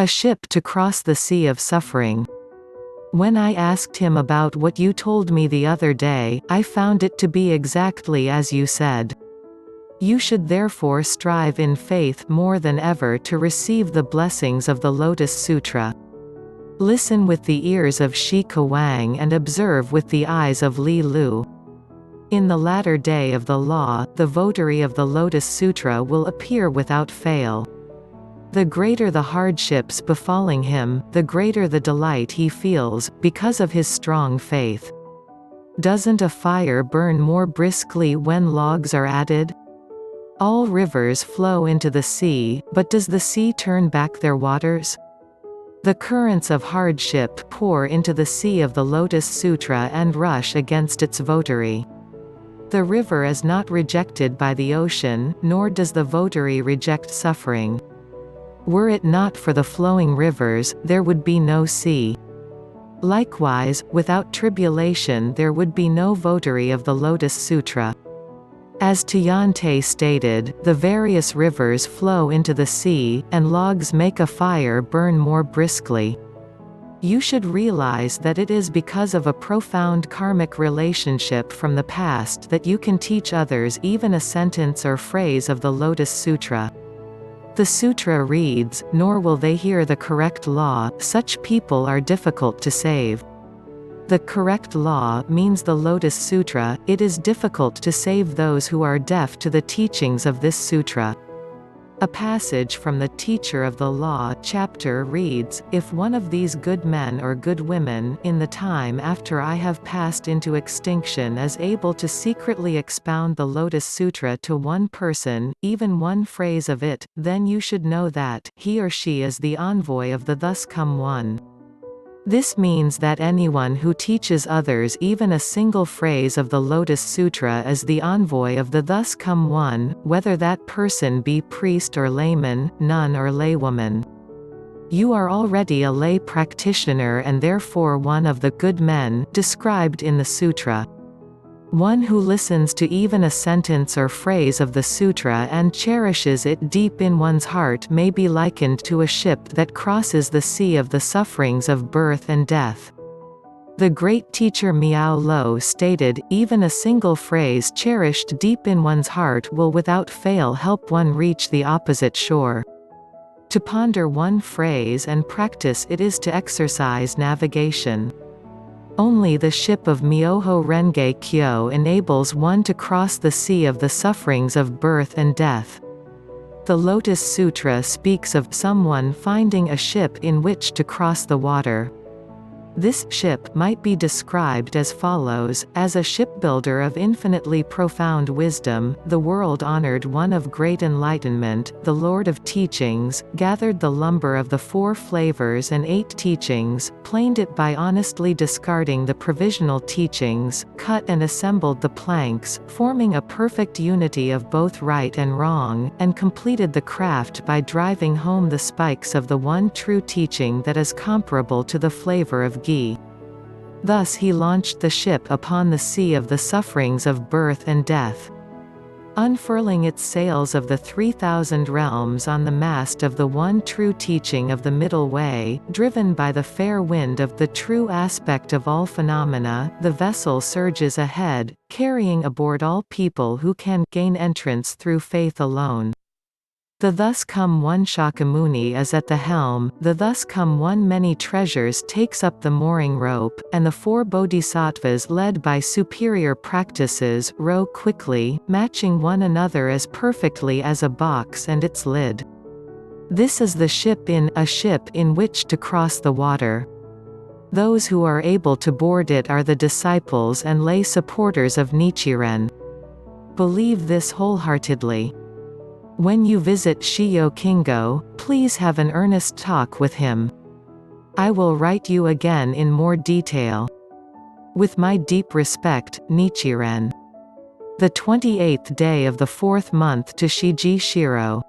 A ship to cross the sea of suffering. When I asked him about what you told me the other day, I found it to be exactly as you said. You should therefore strive in faith more than ever to receive the blessings of the Lotus Sutra. Listen with the ears of Shi Kuang and observe with the eyes of Li Lu. In the latter day of the law, the votary of the Lotus Sutra will appear without fail. The greater the hardships befalling him, the greater the delight he feels, because of his strong faith. Doesn't a fire burn more briskly when logs are added? All rivers flow into the sea, but does the sea turn back their waters? The currents of hardship pour into the sea of the Lotus Sutra and rush against its votary. The river is not rejected by the ocean, nor does the votary reject suffering. Were it not for the flowing rivers, there would be no sea. Likewise, without tribulation there would be no votary of the Lotus Sutra. As Tuyante stated, the various rivers flow into the sea, and logs make a fire burn more briskly. You should realize that it is because of a profound karmic relationship from the past that you can teach others even a sentence or phrase of the Lotus Sutra. The sutra reads, "Nor will they hear the correct law, such people are difficult to save." The correct law means the Lotus Sutra. It is difficult to save those who are deaf to the teachings of this sutra. A passage from the Teacher of the Law chapter reads, "If one of these good men or good women, in the time after I have passed into extinction, is able to secretly expound the Lotus Sutra to one person, even one phrase of it, then you should know that he or she is the envoy of the Thus Come One." This means that anyone who teaches others even a single phrase of the Lotus Sutra is the envoy of the Thus Come One, whether that person be priest or layman, nun or laywoman. You are already a lay practitioner and therefore one of the good men described in the sutra. One who listens to even a sentence or phrase of the sutra and cherishes it deep in one's heart may be likened to a ship that crosses the sea of the sufferings of birth and death. The great teacher Miao Lo stated, "Even a single phrase cherished deep in one's heart will without fail help one reach the opposite shore." To ponder one phrase and practice it is to exercise navigation. Only the ship of MyoHo Renge Kyo enables one to cross the sea of the sufferings of birth and death. The Lotus Sutra speaks of someone finding a ship in which to cross the water. This ship might be described as follows: as a shipbuilder of infinitely profound wisdom, the world-honored one of great enlightenment, the Lord of teachings, gathered the lumber of the 4 flavors and 8 teachings, planed it by honestly discarding the provisional teachings, cut and assembled the planks, forming a perfect unity of both right and wrong, and completed the craft by driving home the spikes of the one true teaching that is comparable to the flavor of ghee. Thus he launched the ship upon the sea of the sufferings of birth and death. Unfurling its sails of the 3,000 realms on the mast of the one true teaching of the middle way, driven by the fair wind of the true aspect of all phenomena, the vessel surges ahead, carrying aboard all people who can gain entrance through faith alone. The Thus Come One Shakyamuni is at the helm, the Thus Come One Many Treasures takes up the mooring rope, and the 4 bodhisattvas led by superior practices row quickly, matching one another as perfectly as a box and its lid. This is the ship in which to cross the water. Those who are able to board it are the disciples and lay supporters of Nichiren. Believe this wholeheartedly. When you visit Shiyo Kingo, please have an earnest talk with him. I will write you again in more detail. With my deep respect, Nichiren. The 28th day of the 4th month to Shiji Shiro.